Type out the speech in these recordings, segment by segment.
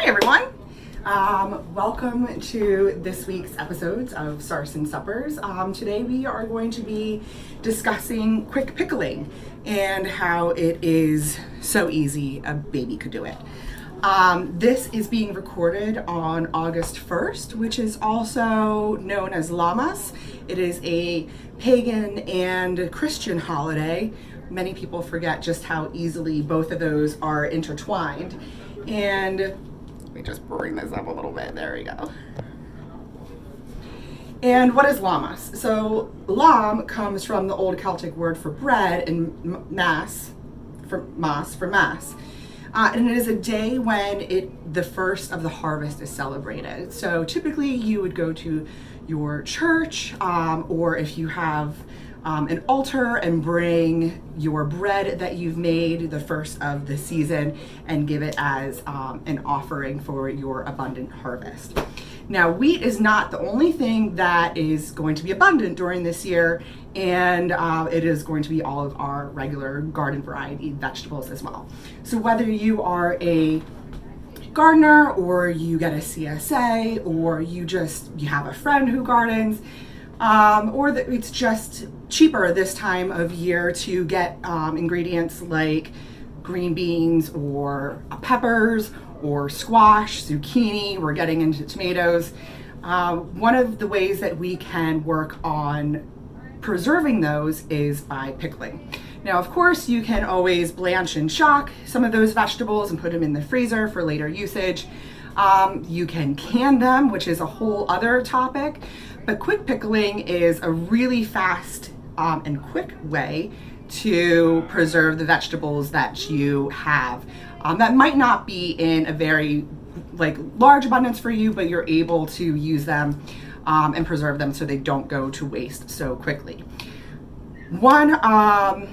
Hi everyone. Welcome to this week's episodes of Sarson Suppers. Today we are going to be discussing quick pickling and how it is so easy a baby could do it. This is being recorded on August 1st, which is also known as Lammas. It is a pagan and Christian holiday. Many people forget just how easily both of those are intertwined. And let me just bring this up a little bit. There we go. And what is Lammas? So lam comes from the old Celtic word for bread and mass, for mass. And it is a day when the first of the harvest is celebrated. So typically you would go to your church, or if you have an altar, and bring your bread that you've made the first of the season and give it as an offering for your abundant harvest. Now, wheat is not the only thing that is going to be abundant during this year, and it is going to be all of our regular garden variety vegetables as well. So whether you are a gardener, or you get a CSA, or you have a friend who gardens, or that it's just cheaper this time of year to get ingredients like green beans or peppers or squash, zucchini. We're getting into tomatoes. One of the ways that we can work on preserving those is by pickling. Now, of course, you can always blanch and shock some of those vegetables and put them in the freezer for later usage. You can can them, which is a whole other topic. But quick pickling is a really fast and quick way to preserve the vegetables that you have. That might not be in a very large abundance for you, but you're able to use them and preserve them so they don't go to waste so quickly. One of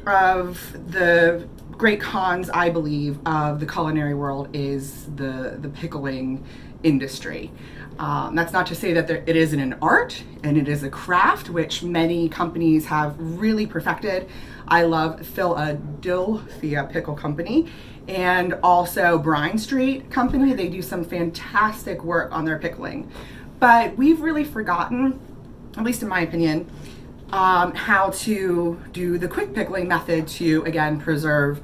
the great cons, I believe, of the culinary world is the pickling industry. That's not to say that it isn't an art and it is a craft, which many companies have really perfected. I love Philadelphia Pickle Company and also Brine Street Company. They do some fantastic work on their pickling. But we've really forgotten, at least in my opinion, how to do the quick pickling method to, again, preserve.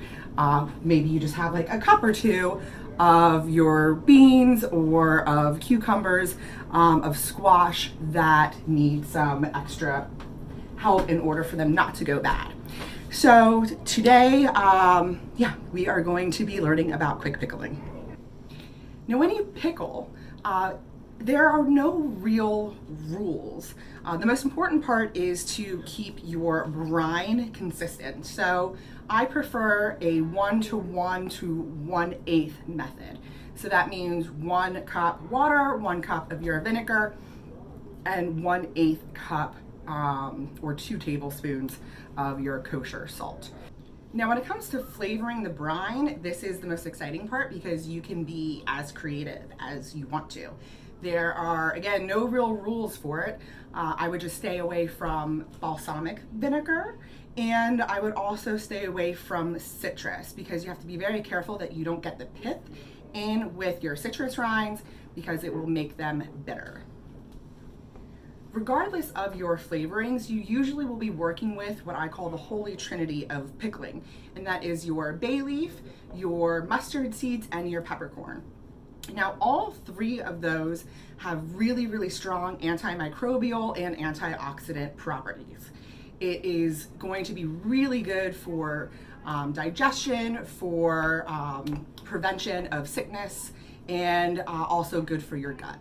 Maybe you just have like a cup or two of your beans or of cucumbers, of squash that need some extra help in order for them not to go bad. So today, we are going to be learning about quick pickling. Now, when you pickle, there are no real rules. The most important part is to keep your brine consistent. So I prefer a 1:1 to 1/8 method. So that means 1 cup water, 1 cup of your vinegar, and 1/8 cup or 2 tablespoons of your kosher salt. Now, when it comes to flavoring the brine, this is the most exciting part because you can be as creative as you want to. There are, again, no real rules for it. I would just stay away from balsamic vinegar, and I would also stay away from citrus because you have to be very careful that you don't get the pith in with your citrus rinds because it will make them bitter. Regardless of your flavorings, you usually will be working with what I call the holy trinity of pickling, and that is your bay leaf, your mustard seeds, and your peppercorn. Now, all 3 of those have really, really strong antimicrobial and antioxidant properties. It is going to be really good for digestion, for prevention of sickness, and also good for your gut.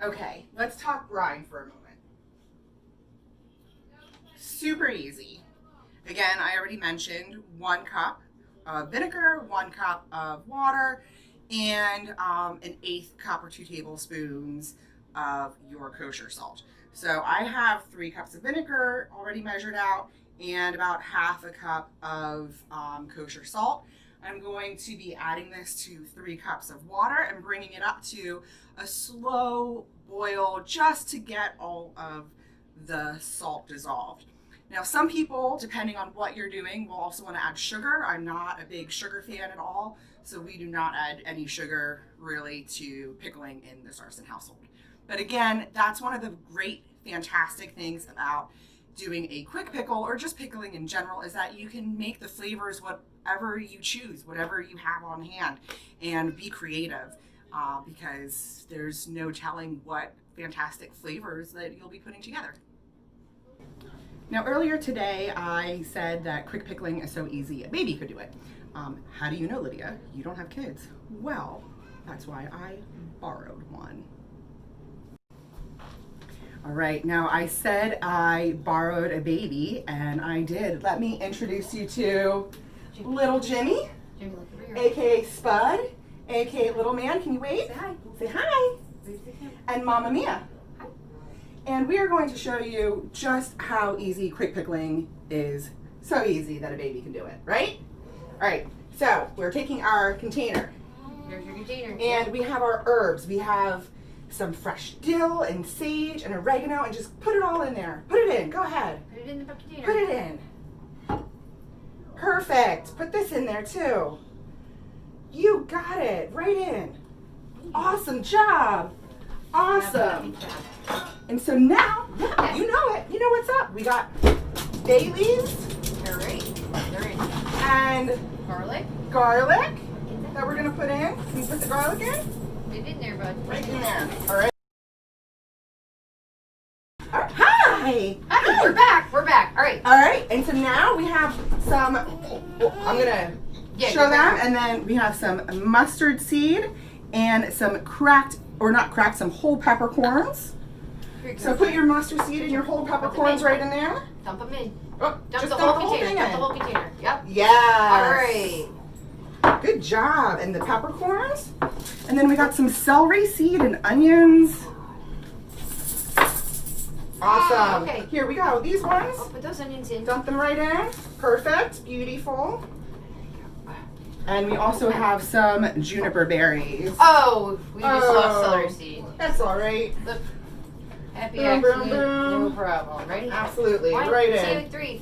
Okay, let's talk brine for a moment. Super easy. Again, I already mentioned 1 cup of vinegar, 1 cup of water, and an 1/8 cup or 2 tablespoons of your kosher salt. So I have 3 cups of vinegar already measured out and about 1/2 cup of kosher salt. I'm going to be adding this to 3 cups of water and bringing it up to a slow boil just to get all of the salt dissolved. Now, some people, depending on what you're doing, will also want to add sugar. I'm not a big sugar fan at all, so we do not add any sugar really to pickling in the Sarson household. But again, that's one of the great, fantastic things about doing a quick pickle or just pickling in general is that you can make the flavors whatever you choose, whatever you have on hand, and be creative because there's no telling what fantastic flavors that you'll be putting together. Now, earlier today, I said that quick pickling is so easy, a baby could do it. How do you know, Lydia? You don't have kids. Well, that's why I borrowed one. All right, now I said I borrowed a baby, and I did. Let me introduce you to little Jimmy, aka Spud, aka Little Man. Can you wave? Say hi. Say hi. And Mama Mia. Hi. And we are going to show you just how easy quick pickling is. So easy that a baby can do it, right? All right, so we're taking our container. Here's your container. And we have our herbs. We have some fresh dill and sage and oregano, and just put it all in there. Put it in. Go ahead. Put it in the container. Put it in. Perfect. Put this in there too. You got it. Right in. Awesome job. Awesome. And so now, yeah, you know it. You know what's up. We got bay leaves. All right. They're in. And Garlic. that we're going to put in. Can you put the garlic in? Get in there, bud. Right in there. All right. Hi. Hi. We're back. We're back. All right. All right. And so now we have some, I'm going to show them. And then we have some mustard seed and some some whole peppercorns. So put your mustard seed and your whole peppercorns right in there. Dump them in. Oh, Dump the whole container. Dump the whole container. Yep. Yes. All right. Good job. And the peppercorns. And then we got some celery seed and onions. Awesome. Okay. Here we go. These ones. I'll put those onions in. Dump them right in. Perfect. Beautiful. And we also have some juniper berries. Oh, we just lost celery seed. That's all right. Look. Happy Boom, boom, accident. boom. No problem. Ready? Absolutely. One, Right two, in. 3.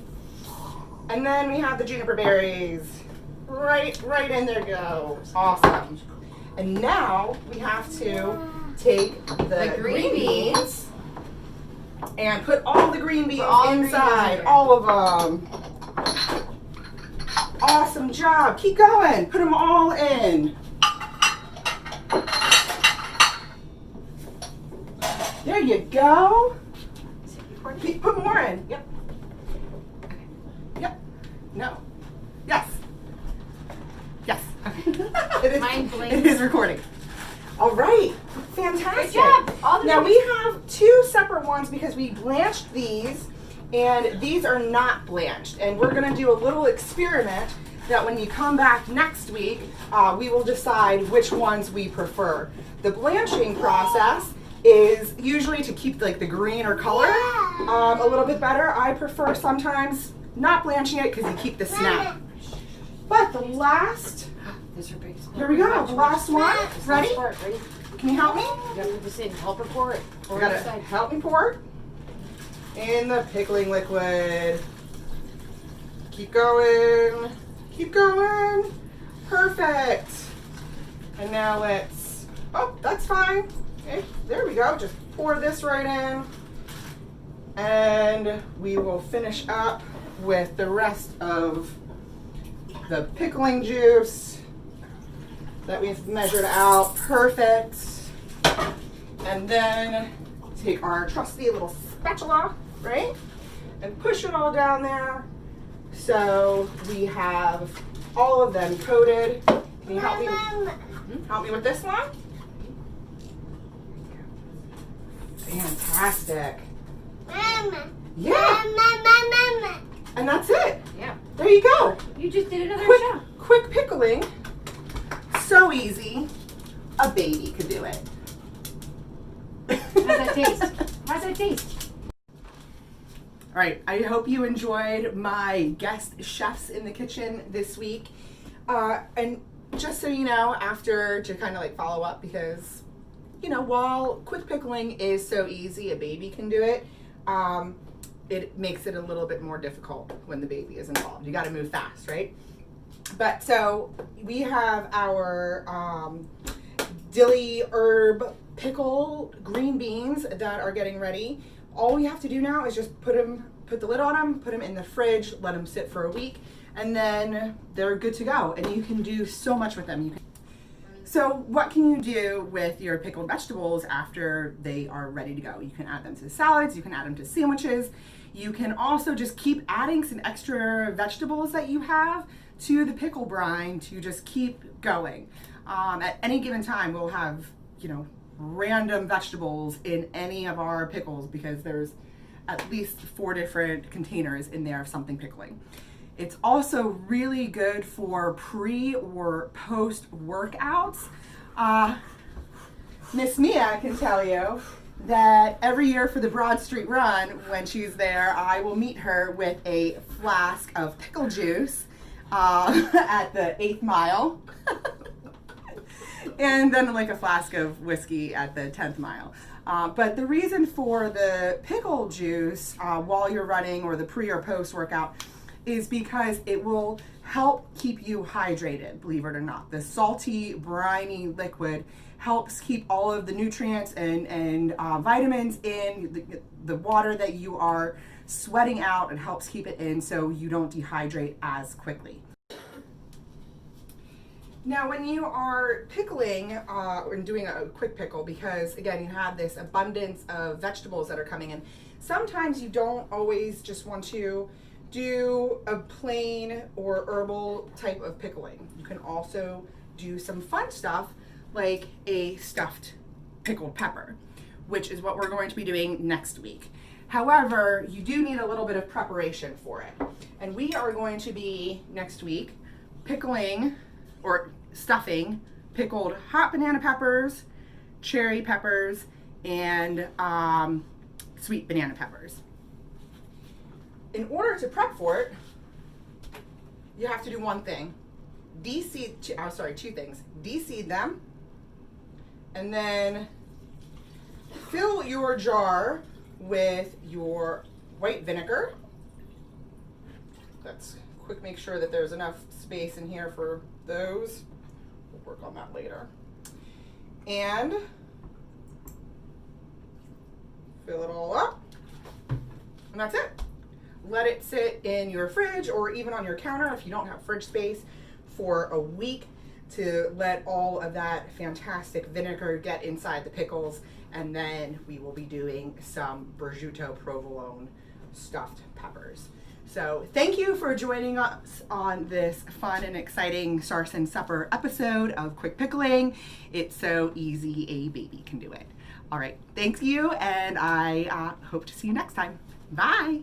And then we have the juniper berries. Right in there go. Awesome. And now we have to take the green beans and put all the green beans inside. All of them. Awesome job. Keep going. Put them all in. There you go. Put more in. Yep. Yep. No. Yes. Yes. It is recording. All right. Fantastic. Good job. Now we have 2 separate ones because we blanched these, and these are not blanched. And we're going to do a little experiment that when you come back next week, we will decide which ones we prefer. The blanching process is usually to keep like the greener color a little bit better. I prefer sometimes not blanching it because you keep the snap. But the last, here we go, the last one. Ready? Can you help me? You gotta put this in. Help her pour it. You gotta help me pour it in the pickling liquid. Keep going. Keep going. Perfect. And now let's, oh, that's fine. Okay, there we go. Just pour this right in. And we will finish up with the rest of the pickling juice that we've measured out. Perfect. And then take our trusty little spatula, right? And push it all down there. So we have all of them coated. Can you help me with this one? Fantastic. Mama. Yeah. Mama. And that's it. Yeah. There you go. You just did another shot. Quick pickling. So easy. A baby could do it. How's that taste? How's that taste? All right, I hope you enjoyed my guest chefs in the kitchen this week. And just so you know, after to kind of like follow up, because, you know, while quick pickling is so easy, a baby can do it. it makes it a little bit more difficult when the baby is involved. You got to move fast, right? But so we have our dilly herb pickle green beans that are getting ready. All we have to do now is just put the lid on them, put them in the fridge, let them sit for a week, and then they're good to go. And you can do so much with them. So what can you do with your pickled vegetables after they are ready to go? You can add them to salads, you can add them to sandwiches. You can also just keep adding some extra vegetables that you have to the pickle brine to just keep going. At any given time, we'll have, random vegetables in any of our pickles because there's at least 4 different containers in there of something pickling. It's also really good for pre or post workouts. Miss Mia can tell you that every year for the Broad Street Run, when she's there, I will meet her with a flask of pickle juice at the 8th mile. And then like a flask of whiskey at the 10th mile. But the reason for the pickle juice while you're running or the pre or post workout is because it will help keep you hydrated, believe it or not. The salty, briny liquid helps keep all of the nutrients and vitamins in the water that you are sweating out. It helps keep it in so you don't dehydrate as quickly. Now, when you are pickling or doing a quick pickle, because again, you have this abundance of vegetables that are coming in, sometimes you don't always just want to do a plain or herbal type of pickling. You can also do some fun stuff like a stuffed pickled pepper, which is what we're going to be doing next week. However, you do need a little bit of preparation for it. And we are going to be next week pickling or stuffing pickled hot banana peppers, cherry peppers, and sweet banana peppers. In order to prep for it, you have to do one thing. Two things. Deseed them, and then fill your jar with your white vinegar. Let's quick make sure that there's enough space in here for those. We'll work on that later. And fill it all up. And that's it. Let it sit in your fridge or even on your counter if you don't have fridge space for a week to let all of that fantastic vinegar get inside the pickles. And then we will be doing some prosciutto provolone stuffed peppers. So thank you for joining us on this fun and exciting Sarson Supper episode of Quick Pickling. It's so easy, a baby can do it. All right, thank you, and I hope to see you next time. Bye.